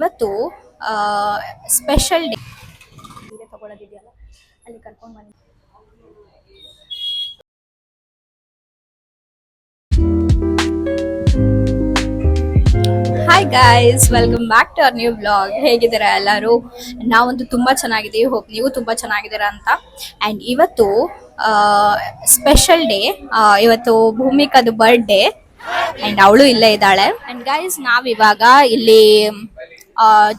ಇವತ್ತು special day ಸೀರೆ ತಗೊಳ್ಳೋದಿದೆಯಲ್ಲ ಅಲ್ಲಿ ಕರ್ಕೊಂಡು ಬನ್ನಿ. Hi guys, welcome back to our new blog. ಹೇಗಿದ್ದೀರಾ ಎಲ್ಲರೂ? ನಾವಂತೂ ತುಂಬಾ ಚೆನ್ನಾಗಿದ್ದೀವಿ. ಹೋಪ್ ನೀವು ತುಂಬಾ ಚೆನ್ನಾಗಿದ್ದೀರಾ ಅಂತ. ಆ್ಯಂಡ್ ಇವತ್ತು ಸ್ಪೆಷಲ್ ಡೇ. ಇವತ್ತು ಭೂಮಿಕದು ಬರ್ಡೇ ಆ್ಯಂಡ್ ಅವಳು ಇಲ್ಲೇ ಇದ್ದಾಳೆ. ಆ್ಯಂಡ್ ಗೈಸ್, ನಾವಿವಾಗ ಇಲ್ಲಿ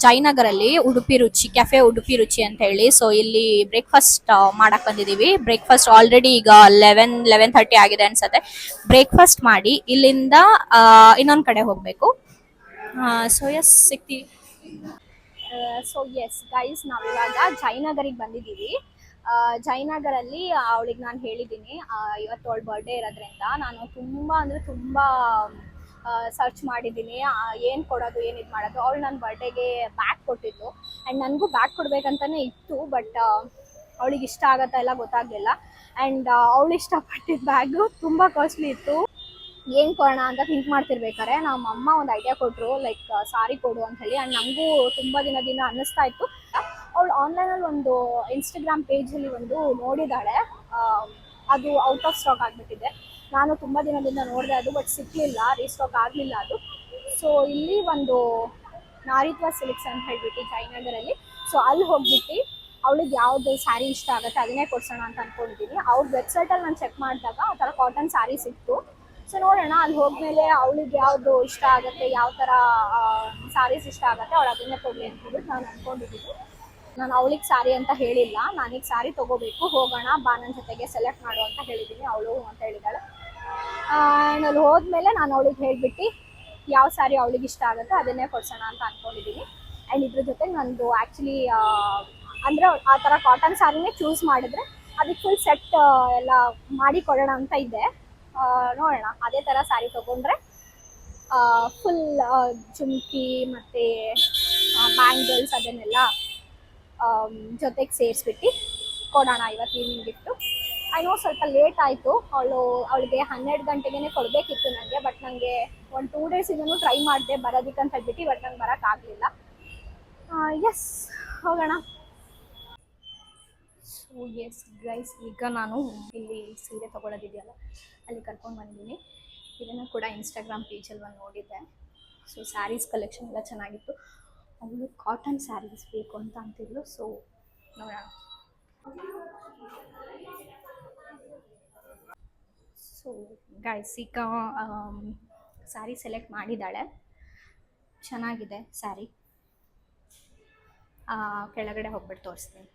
ಜಯನಗರಲ್ಲಿ ಉಡುಪಿ ರುಚಿ ಕೆಫೆ ಉಡುಪಿ ರುಚಿ ಅಂತ ಹೇಳಿ, ಸೊ ಇಲ್ಲಿ ಬ್ರೇಕ್ಫಾಸ್ಟ್ ಮಾಡಕ್ ಬಂದಿದೀವಿ. ಬ್ರೇಕ್ಫಾಸ್ಟ್ ಆಲ್ರೆಡಿ ಈಗ 11:30 ಆಗಿದೆ ಅನ್ಸತ್ತೆ. ಬ್ರೇಕ್ಫಾಸ್ಟ್ ಮಾಡಿ ಇಲ್ಲಿಂದ ಇನ್ನೊಂದ್ ಕಡೆ ಹೋಗ್ಬೇಕು. ಸೊ ಎಸ್ ಸಿಕ್ತೀವಿ. ಸೊ ಎಸ್ ಗೈಸ್, ನಾವಿವಾಗ ಜಯನಗರಿಗೆ ಬಂದಿದ್ದೀವಿ. ಜಯನಗರಲ್ಲಿ ಅವಳಿಗೆ ನಾನು ಹೇಳಿದ್ದೀನಿ ಇವತ್ತು ಅವಳು ಬರ್ಡೇ ಇರೋದ್ರಿಂದ ನಾನು ತುಂಬ ಅಂದರೆ ತುಂಬ ಸರ್ಚ್ ಮಾಡಿದ್ದೀನಿ. ಏನು ಕೊಡೋದು ಏನು ಇದು ಮಾಡೋದು. ಅವಳು ನನ್ನ ಬರ್ಡೇಗೆ ಬ್ಯಾಗ್ ಕೊಟ್ಟಿದ್ದು ಆ್ಯಂಡ್ ನನಗೂ ಬ್ಯಾಗ್ ಕೊಡ್ಬೇಕಂತಲೇ ಇತ್ತು. ಬಟ್ ಅವಳಿಗೆ ಇಷ್ಟ ಆಗತ್ತಾ ಎಲ್ಲ ಗೊತ್ತಾಗಲಿಲ್ಲ. ಆ್ಯಂಡ್ ಅವಳು ಇಷ್ಟಪಟ್ಟಿದ್ದ ಬ್ಯಾಗು ತುಂಬ ಕಾಸ್ಟ್ಲಿ ಇತ್ತು. ಏನು ಕೊಡೋಣ ಅಂತ ಥಿಂಕ್ ಮಾಡ್ತಿರ್ಬೇಕಾರೆ ನಮ್ಮ ಅಮ್ಮ ಒಂದು ಐಡಿಯಾ ಕೊಟ್ಟರು, ಲೈಕ್ ಸಾರಿ ಕೊಡು ಅಂತ ಹೇಳಿ. ಆ್ಯಂಡ್ ನನಗೂ ತುಂಬ ದಿನದಿಂದ ಅನ್ನಿಸ್ತಾ ಇತ್ತು. ಅವಳು ಆನ್ಲೈನಲ್ಲಿ ಒಂದು ಇನ್ಸ್ಟಾಗ್ರಾಮ್ ಪೇಜಲ್ಲಿ ಒಂದು ನೋಡಿದ್ದಾಳೆ, ಅದು ಔಟ್ ಆಫ್ ಸ್ಟಾಕ್ ಆಗಿಬಿಟ್ಟಿದೆ. ನಾನು ತುಂಬ ದಿನದಿಂದ ನೋಡಿದೆ ಅದು, ಬಟ್ ಸಿಕ್ಕಲಿಲ್ಲ, ರೀಸ್ಟಾಕ್ ಆಗಲಿಲ್ಲ ಅದು. ಸೊ ಇಲ್ಲಿ ಒಂದು ನಾರಿತ್ವ ಸಿಲ್ಕ್ಸ್ ಅಂತ ಹೇಳ್ಬಿಟ್ಟು ಜಯನಗರಲ್ಲಿ, ಸೊ ಅಲ್ಲಿ ಹೋಗ್ಬಿಟ್ಟು ಅವಳಿಗೆ ಯಾವುದು ಸ್ಯಾರಿ ಇಷ್ಟ ಆಗುತ್ತೆ ಅದನ್ನೇ ಕೊಡ್ಸೋಣ ಅಂತ ಅಂದ್ಕೊಂಡಿದ್ದೀನಿ. ಅವ್ರ ವೆಬ್ಸೈಟಲ್ಲಿ ನಾನು ಚೆಕ್ ಮಾಡಿದಾಗ ಆ ಥರ ಕಾಟನ್ ಸ್ಯಾರಿ ಸಿಕ್ತು. ಸೊ ನೋಡೋಣ, ಅಲ್ಲಿ ಹೋದ್ಮೇಲೆ ಅವಳಿಗೆ ಯಾವುದು ಇಷ್ಟ ಆಗುತ್ತೆ, ಯಾವ ಥರ ಸ್ಯಾರೀಸ್ ಇಷ್ಟ ಆಗುತ್ತೆ ಅವಳು ಅದನ್ನೇ ಕೊಡಲಿ ಅಂತ ಹೇಳ್ಬಿಟ್ಟು ನಾನು ಅಂದ್ಕೊಂಡಿದ್ದೀನಿ. ನಾನು ಅವಳಿಗೆ ಸ್ಯಾರಿ ಅಂತ ಹೇಳಿಲ್ಲ, ನಾನೀಗ ಸ್ಯಾರಿ ತೊಗೋಬೇಕು, ಹೋಗೋಣ ಬಾ ನನ್ನ ಜೊತೆಗೆ ಸೆಲೆಕ್ಟ್ ಮಾಡು ಅಂತ ಹೇಳಿದ್ದೀನಿ. ಅವಳು ಅಂತ ಹೇಳಿದ್ದಾಳೆ. ಆ್ಯಂಡ್ ಅಲ್ಲಿ ಹೋದ್ಮೇಲೆ ನಾನು ಅವಳಿಗೆ ಹೇಳ್ಬಿಟ್ಟು ಯಾವ ಸ್ಯಾರಿ ಅವಳಿಗೆ ಇಷ್ಟ ಆಗುತ್ತೆ ಅದನ್ನೇ ಕೊಡ್ಸೋಣ ಅಂತ ಅಂದ್ಕೊಂಡಿದ್ದೀನಿ. ಆ್ಯಂಡ್ ಇದ್ರ ಜೊತೆಗೆ ನಂದು ಆ್ಯಕ್ಚುಲಿ ಅಂದರೆ ಆ ಥರ ಕಾಟನ್ ಸ್ಯಾರಿನೇ ಚೂಸ್ ಮಾಡಿದ್ರೆ ಅದಕ್ಕೆ ಫುಲ್ ಸೆಟ್ ಎಲ್ಲ ಮಾಡಿ ಕೊಡೋಣ ಅಂತ ಇದೆ. ನೋಡೋಣ, ಅದೇ ಥರ ಸ್ಯಾರಿ ತೊಗೊಂಡ್ರೆ ಫುಲ್ ಜುಮ್ಕಿ ಮತ್ತು ಬ್ಯಾಂಗಲ್ಸ್ ಅದನ್ನೆಲ್ಲ ಜೊತೆಗೆ ಸೇರಿಸ್ಬಿಟ್ಟು ಕೊಡೋಣ ಇವತ್ತು ಈವ್ನಿಂಗ್ ಗಿಫ್ಟು. ಐನೋ ಸ್ವಲ್ಪ ಲೇಟ್ ಆಯಿತು, ಅವಳಿಗೆ 12 ಗಂಟೆಗೇ ಕೊಡಬೇಕಿತ್ತು ನನಗೆ. ಬಟ್ ನನಗೆ ಒಂದು 2 ಡೇಸಿಂದನೂ ಟ್ರೈ ಮಾಡಿದೆ ಬರೋದಕ್ಕಂತ ಹೇಳ್ಬಿಟ್ಟು, ಬಟ್ ನಂಗೆ ಬರೋಕ್ಕಾಗಲಿಲ್ಲ. ಎಸ್, ಹೋಗೋಣ. ಸೊ ಎಸ್ ಗೈಸ್, ಈಗ ನಾನು ಇಲ್ಲಿ ಸೀರೆ ತೊಗೊಳ್ಳೋದಿದೆಯಲ್ಲ ಅಲ್ಲಿ ಕರ್ಕೊಂಡು ಬಂದಿದ್ದೀನಿ. ಇದನ್ನು ಕೂಡ ಇನ್ಸ್ಟಾಗ್ರಾಮ್ ಪೇಜಲ್ಲಿ ಒಂದು ನೋಡಿದ್ದೆ. ಸೊ ಸ್ಯಾರೀಸ್ ಕಲೆಕ್ಷನ್ ಎಲ್ಲ ಚೆನ್ನಾಗಿತ್ತು. ಅವಳು ಕಾಟನ್ ಸ್ಯಾರೀಸ್ ಬೇಕು ಅಂತ ಅಂತಿದ್ಲು. ಸೊ ನೋಡೋಣ. ಸೊ ಗೈಸ್, ಈಗ ಸ್ಯಾರಿ ಸೆಲೆಕ್ಟ್ ಮಾಡಿದ್ದಾಳೆ. ಚೆನ್ನಾಗಿದೆ ಸ್ಯಾರಿ. ಕೆಳಗಡೆ ಹೋಗ್ಬಿಟ್ಟು ತೋರಿಸ್ತೀನಿ.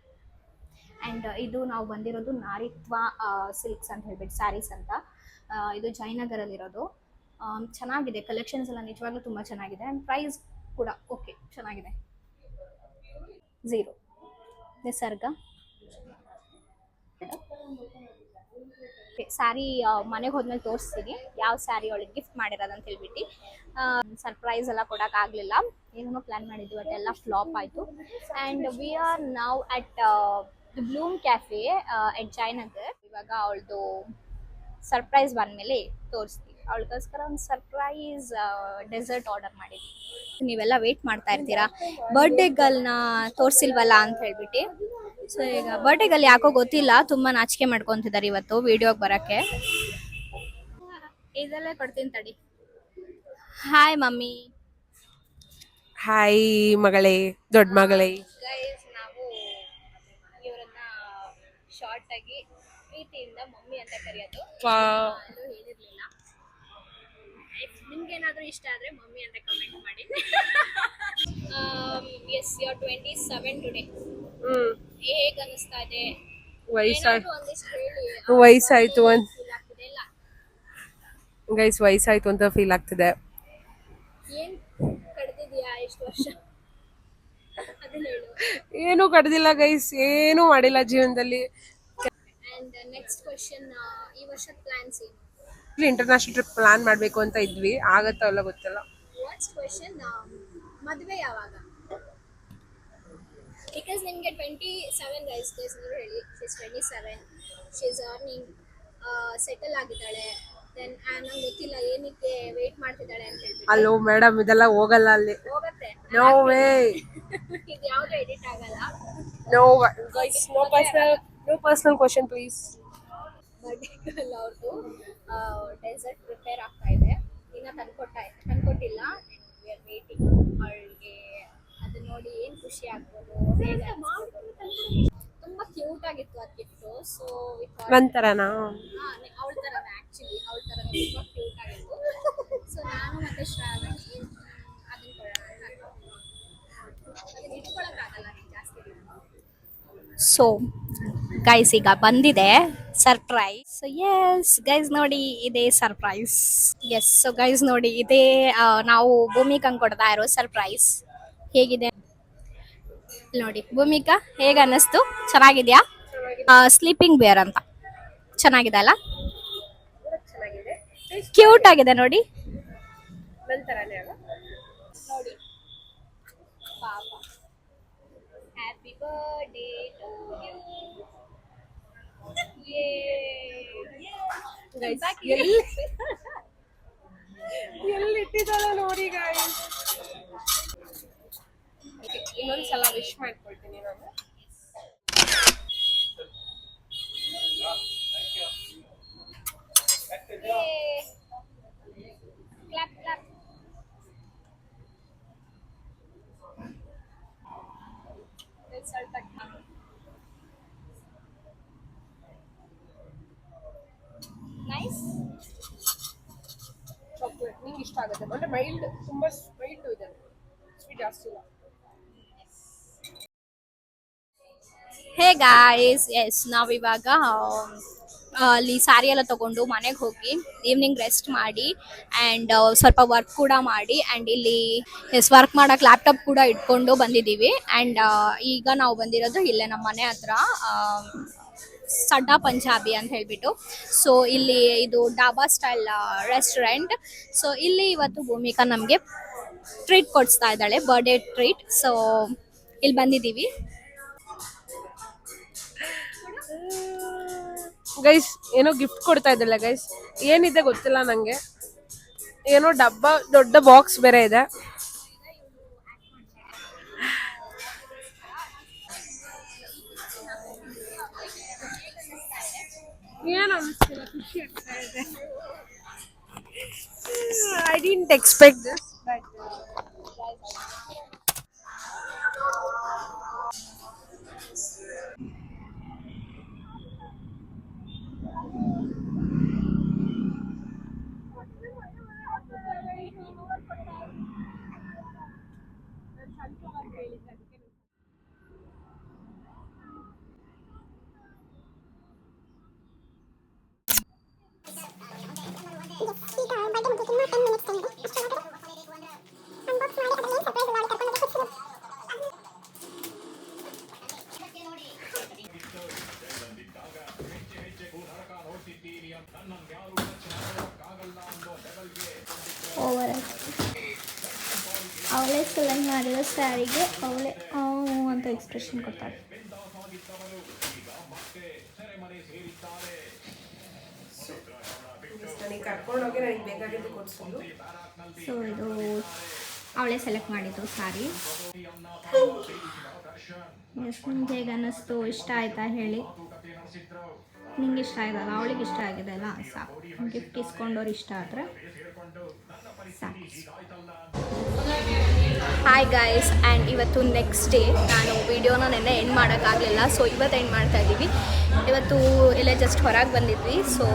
ಆ್ಯಂಡ್ ಇದು ನಾವು ಬಂದಿರೋದು ನಾರಿತ್ವ ಸಿಲ್ಕ್ಸ್ ಅಂತ ಹೇಳ್ಬಿಟ್ಟು ಸ್ಯಾರೀಸ್ ಅಂತ. ಇದು ಜಯನಗರಲ್ಲಿರೋದು. ಚೆನ್ನಾಗಿದೆ, ಕಲೆಕ್ಷನ್ಸ್ ಎಲ್ಲ ನಿಜವಾಗ್ಲೂ ತುಂಬ ಚೆನ್ನಾಗಿದೆ. ಆ್ಯಂಡ್ ಪ್ರೈಸ್ ಕೂಡ ಓಕೆ, ಚೆನ್ನಾಗಿದೆ. 0 ನಿಸರ್ಗ. ಸ್ಯಾರಿ ಮನೆಗೆ ಹೋದ್ಮೇಲೆ ತೋರಿಸ್ತೀನಿ ಯಾವ ಸ್ಯಾರಿ ಅವಳಿಗೆ ಗಿಫ್ಟ್ ಮಾಡಿರೋದಂತ ಹೇಳ್ಬಿಟ್ಟು. ಸರ್ಪ್ರೈಸ್ ಎಲ್ಲ ಕೊಡೋಕ್ಕಾಗಲಿಲ್ಲ, ಏನೇನೋ ಪ್ಲ್ಯಾನ್ ಮಾಡಿದ್ವಿ, ಅದೆಲ್ಲ ಫ್ಲಾಪ್ ಆಯಿತು. And we are now at the bloom cafe at Jayanagar. ಇವಾಗ ಅವಳದು ಸರ್ಪ್ರೈಸ್ ಬಂದಮೇಲೆ ತೋರಿಸ್ತೀವಿ. ಅವಳಿಗೋಸ್ಕರ ಒಂದು ಸರ್ಪ್ರೈಸ್ ಡೆಸರ್ಟ್ ಆರ್ಡರ್ ಮಾಡಿದ್ವಿ. ನೀವೆಲ್ಲ ವೇಟ್ ಮಾಡ್ತಾ ಇರ್ತೀರಾ ಬರ್ಡೇ ಗರ್ಲ್ನ ತೋರಿಸಿಲ್ವಲ್ಲ ಅಂತ ಹೇಳ್ಬಿಟ್ಟು. ಸೊ ಈಗ ಬರ್ಡೇ ಗರ್ಲ್ ಯಾಕೋ ಗೊತ್ತಿಲ್ಲ, ತುಂಬ ನಾಚಿಕೆ ಮಾಡ್ಕೊತಿದ್ದಾರೆ ಇವತ್ತು ವಿಡಿಯೋಗೆ ಬರೋಕ್ಕೆ. ಇದೆಲ್ಲ ಕೊಡ್ತೀನಿ ತಡಿ. Hi mummy. ಹಾಯ್ ಮಗಳೇ, ದೊಡ್ಡ ಮಗಳೇ. ಗೈಸ್, ನಾವು ಇವರನ್ನ ಶಾರ್ಟ್ ಆಗಿ ಪ್ರೀತಿಯಿಂದ ಮಮ್ಮಿ ಅಂತ ಕರೆಯೋದು. ಅದು ಹೇಳಿರ್ಲಿಲ್ಲ. ನಿಮ್ಗೇನಾದ್ರೂ ಇಷ್ಟ ಆದ್ರೆ ಮಮ್ಮಿ ಅಂತ ಕಮೆಂಟ್ ಮಾಡಿ. Yes, you are 27 today. ಹೇಗೆ ಅನಿಸ್ತಾ ಇದೆ? ವಯಸ್ಸಾಯ್ತು ಗೈಸ್, ವಯಸ್ಸಾಯ್ತು ಅಂತ ಫೀಲ್ ಆಗ್ತಿದೆ. ಏನ್ ಕಡ್ದಿದ್ಯಾ ಇಷ್ಟು ವರ್ಷ? ಅದನ್ನ ಹೇಳು. ಏನು ಕಡ್ದಿಲ್ಲ ಗೈಸ್, ಏನು ಮಾಡಿಲ್ಲ ಜೀವನದಲ್ಲಿ. ಅಂಡ್ ನೆಕ್ಸ್ಟ್ ಕ್ವೆಶ್ಚನ್, ಈ ವರ್ಷದ ಪ್ಲಾನ್ಸ್ ಏನು? ಇಂಟರ್ನ್ಯಾಷನಲ್ ಟ್ರಿಪ್ ಪ್ಲಾನ್ ಮಾಡಬೇಕು ಅಂತ ಇದ್ವಿ, ಆಗತ್ತಾ ಅಲ್ಲ ಗೊತ್ತಿಲ್ಲ. ನೆಕ್ಸ್ಟ್ ಕ್ವೆಶ್ಚನ್, ಮದುವೆ ಯಾವಾಗ? ಬಿಕಾಸ್ ನಿಮಗೆ 27 ಗೈಸ್ ನೀವು ಹೇಳಿ. She is 27, she is earning, settle ಆಗಿದ್ದಾಳೆ, ದೆನ್ ನಂಗೆ ಗೊತ್ತಿಲ್ಲ ಏನಕ್ಕೆ ವೇಟ್ ಮಾಡ್ತಿದ್ದಾಳೆ ಅಂತ ಹೇಳ್ಬಿಟ್ಟು ಅಲ್ಲೋ ಮೇಡಮ್ ಇದೆಲ್ಲ ಹೋಗಲ್ಲ ಅಲ್ಲಿ. ಹೋಗತ್ತೆ. No way. ಇದು ಯಾವ್ದು ಎಡಿಟ್ ಆಗಲ್ಲ. No guys, no personal question please. Birthday girl ಅವ್ರದ್ದು ಡೆಸರ್ಟ್ ಪ್ರಿಪೇರ್ ಆಗ್ತಾ ಇದೆ. ಇನ್ನ ತಂದ್ಕೊಟ್ಟಿಲ್ಲ. ವಿ ಆರ್ ವೇಟಿಂಗ್ ಅವಳಿಗೆ. ಅದು ನೋಡಿ ಏನು ಖುಷಿ ಆಗ್ಬೋದು, ಹೇಗೆ ಅನ್ಸ್ಬೋದು. ತುಂಬಾ ಕ್ಯೂಟ್ ಆಗಿತ್ತು ಅದು ಗಿಫ್ಟು. ಸೊ ನಂತರನಾ ಅವಳ ಥರನೇ ಆ್ಯಕ್ಚುಲಿ, ಅವಳ ಥರನೇ ತುಂಬ ಕ್ಯೂಟ್ ಆಗಿತ್ತು. ಸೊ ನಾನು ಮತ್ತೆ ಶ್ರಾವಣಿ ಅದನ್ನ ಕೊಡೋಣ ಅದನ್ನ ಇಟ್ಕೊಳಕ್ಕಾಗಲ್ಲ ನೀನು ಜಾಸ್ತಿ. ಸೊ ಗೈಸ್ ಈಗ ಬಂದಿದೆ ಸರ್ಪ್ರೈಸ್. ಸೊ ಎಸ್ ಗೈಸ್ ನೋಡಿ ಇದೇ ಸರ್ಪ್ರೈಸ್. ಎಸ್ ಸೊ ಗೈಸ್ ನೋಡಿ ಇದೇ ನಾವು ಭೂಮಿಕಂಗೆ ಕೊಡ್ತಾ ಇರೋ ಸರ್ಪ್ರೈಸ್. ಹೇಗಿದೆ ನೋಡಿ ಭೂಮಿಕಾ, ಹೇಗೆ ಅನ್ನಿಸ್ತು? ಚೆನ್ನಾಗಿದ್ಯಾ? ಸ್ಲೀಪಿಂಗ್ ಬೇರ್ ಅಂತ ಚೆನ್ನಾಗಿದೆ ಅಲ್ಲ? ಚೆನ್ನಾಗಿದೆ, ಕ್ಯೂಟ್ ಆಗಿದೆ ನೋಡಿ. ನಂತರನೇ ಅಲ್ಲ ನೋಡಿ ಪಾಪ. Happy birthday to you. ಎಲ್ಲಿ ಇಟ್ಟಿದ್ದಾಳೆ ನೋಡಿ ಗಾಯ್ಸ್. ಇನ್ನೊಂದ್ಸಲ ವಿಶ್ ಮಾಡ್ಕೊಳ್ತೀನಿ ನಾನು. Clap clap. ನೈಸ್. ಚಾಕ್ಲೇಟ್ ನಿಂಗೆ ಇಷ್ಟ ಆಗುತ್ತೆ ಅಂದ್ರೆ ಮೈಲ್ಡ್, ತುಂಬಾ ಮೈಲ್ಡ್ ಇದೆ, ಸ್ವೀಟ್ ಜಾಸ್ತಿ ಇಲ್ಲ. ಹೇ ಗಾಯ್ಸ್, ಎಸ್ ನಾವಿವಾಗ ಅಲ್ಲಿ ಸ್ಯಾರಿ ಎಲ್ಲ ತಗೊಂಡು ಮನೆಗೆ ಹೋಗಿ ಈವ್ನಿಂಗ್ ರೆಸ್ಟ್ ಮಾಡಿ ಆ್ಯಂಡ್ ಸ್ವಲ್ಪ ವರ್ಕ್ ಕೂಡ ಮಾಡಿ ಆ್ಯಂಡ್ ಇಲ್ಲಿ ವರ್ಕ್ ಮಾಡೋಕೆ ಲ್ಯಾಪ್ಟಾಪ್ ಕೂಡ ಇಟ್ಕೊಂಡು ಬಂದಿದ್ದೀವಿ. ಆ್ಯಂಡ್ ಈಗ ನಾವು ಬಂದಿರೋದು ಇಲ್ಲೇ ನಮ್ಮ ಮನೆ ಹತ್ರ ಸಡ್ಡಾ ಪಂಜಾಬಿ ಅಂತ ಹೇಳ್ಬಿಟ್ಟು. ಸೊ ಇಲ್ಲಿ ಇದು ಡಾಬಾ ಸ್ಟೈಲ್ ರೆಸ್ಟೋರೆಂಟ್. ಸೊ ಇಲ್ಲಿ ಇವತ್ತು ಭೂಮಿಕಾ ನಮಗೆ ಟ್ರೀಟ್ ಕೊಡಿಸ್ತಾ ಇದ್ದಾಳೆ, ಬರ್ಡೇ ಟ್ರೀಟ್. ಸೊ ಇಲ್ಲಿ ಬಂದಿದ್ದೀವಿ ಗೈಸ್. ಏನೋ ಗಿಫ್ಟ್ ಕೊಡ್ತಾ ಇದ್ದಲ್ಲ ಗೈಸ್, ಏನಿದೆ ಗೊತ್ತಿಲ್ಲ ನಂಗೆ. ಏನೋ ಡಬ್ಬ, ದೊಡ್ಡ ಬಾಕ್ಸ್ ಬೇರೆ ಇದೆ. ಏನು ಅನಿಸ್ತಿಲ್ಲ, ಖುಷಿ ಆಗ್ತಾ ಇದೆ. I didn't expect this but over ಅವಳೇ ಸೆಲೆಕ್ಟ್ ಮಾಡಿರೋ ಸ್ಯಾರಿಗೆ ಅವಳೇ ಅಂತ ಎಕ್ಸ್ಪ್ರೆಷನ್ ಕೊಡ್ತಾಳೆ. ನನಗೆ ಕರ್ಕೊಂಡೋಗಿ ನನಗೆ ಬೇಕಾಗಿದ್ದು ಕೊಡಿಸೋದು. ಸೊ ಇದು ಅವಳೇ ಸೆಲೆಕ್ಟ್ ಮಾಡಿದ್ದು ಸ್ಯಾರಿ. ಎಸ್ ನಿಮ್ಗೆ ಹೇಗೆ ಅನ್ನಿಸ್ತು? ಇಷ್ಟ ಆಯ್ತಾ ಹೇಳಿ? ನಿಂಗೆ ಇಷ್ಟ ಆಯ್ತಲ್ಲ, ಅವಳಿಗೆ ಇಷ್ಟ ಆಗಿದೆ ಅಲ್ಲ, ಸಾಕು. ಗಿಫ್ಟ್ ಇಸ್ಕೊಂಡವ್ರು ಇಷ್ಟ ಆದರೆ ಸಾಕು. ಹಾಯ್ ಗೈಸ್, ಆ್ಯಂಡ್ ಇವತ್ತು ನೆಕ್ಸ್ಟ್ ಡೇ. ನಾನು ವೀಡಿಯೋನ ನೆನ್ನೆ ಎಂಡ್ ಮಾಡೋಕ್ಕಾಗಲಿಲ್ಲ, ಸೊ ಇವತ್ತು ಎಂಡ್ ಮಾಡ್ತಾ ಇದ್ದೀವಿ. ಇವತ್ತು ಇಲ್ಲೇ ಜಸ್ಟ್ ಹೊರಗೆ ಬಂದಿದ್ವಿ. ಸೊ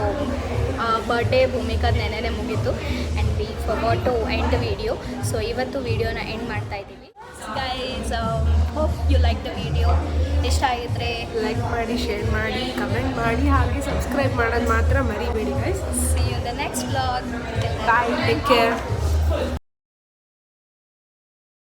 ಬರ್ಡೇ ಭೂಮಿಕಾದ ನೆನ್ನೆನೇ ಮುಗೀತು and we forgot to end the video. So ಇವತ್ತು ವಿಡಿಯೋನ ಎಂಡ್ ಮಾಡ್ತಾ ಇದ್ದೀವಿ guys. Hope you like the video. ಇಷ್ಟ ಆಗಿದ್ರೆ ಲೈಕ್ ಮಾಡಿ, ಶೇರ್ ಮಾಡಿ, ಕಮೆಂಟ್ ಮಾಡಿ, ಹಾಗೆ ಸಬ್ಸ್ಕ್ರೈಬ್ ಮಾಡೋದು ಮಾತ್ರ ಮರಿಬೇಡಿ guys. see you in the next vlog. Bye, take care.